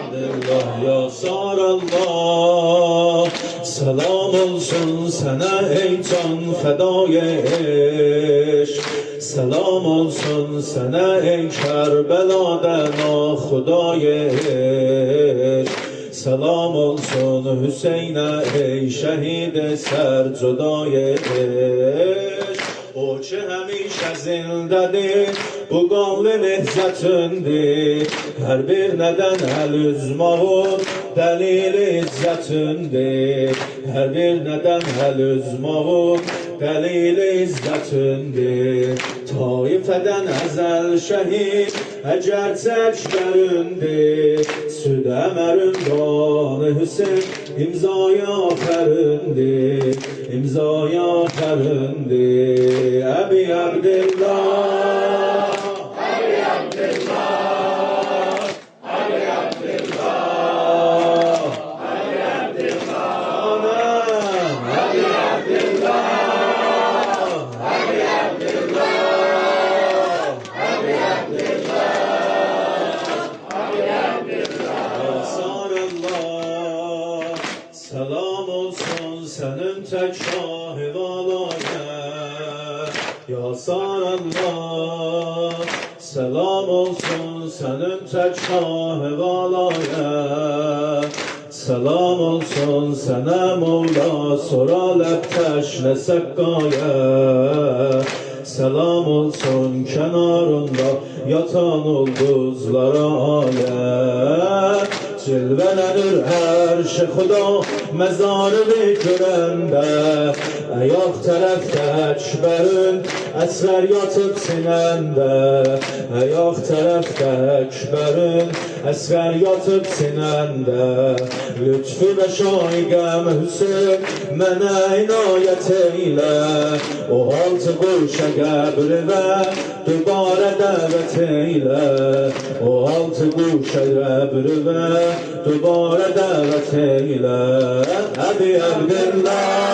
Abdullah Yasar Allah, selam olsun sana ey can fedai eşk. Selam olsun sana ey Kerbela'da nakhudai eşk. Selam olsun Hüseyin'e ey şehid sercudai eşk. O ki həmişə zindədir, bu qanlı nehzətindir. Hər bir nədən əl üzmağın dəlil izzətindir. Hər bir nədən əl üzmağın dəlil izzətindir. Taifədən əzəl şəhid, əgər çəkbərindir. Süd əmərin qanı Hüseyin, imzaya fərindir. İmzaya fərindir. Əbi Abdillah, Əbi Abdillah, Əbi Abdillah, Əbi Abdillah, Əbi Abdillah, Əbi Abdillah, Əbi Abdillah, Əbi Abdillah. Yasar Allah, selam olsun senin tek şahı valaya. Yasar Allah, selam olsun senin tek şahı valaya. Selam olsun sana Mevla, soralep teşne sekkaya. Selam olsun kenarında yatan ulduzlara ayet. Cilvelenir her şey Xuda mezarını görəndə. Ayaq tərəfdə Əkbərin əsər yatıb sinəndə. Ayaq tərəfdə Əkbərin əsər yatıb sinəndə. Lütfü və şaiqəm Hüseyin mənə inayət eylə. O altı quşə qəbri və dübarə dəvət eylə. O altı quşə qəbri və dübarə dəvət eylə. Əbi Abdillah,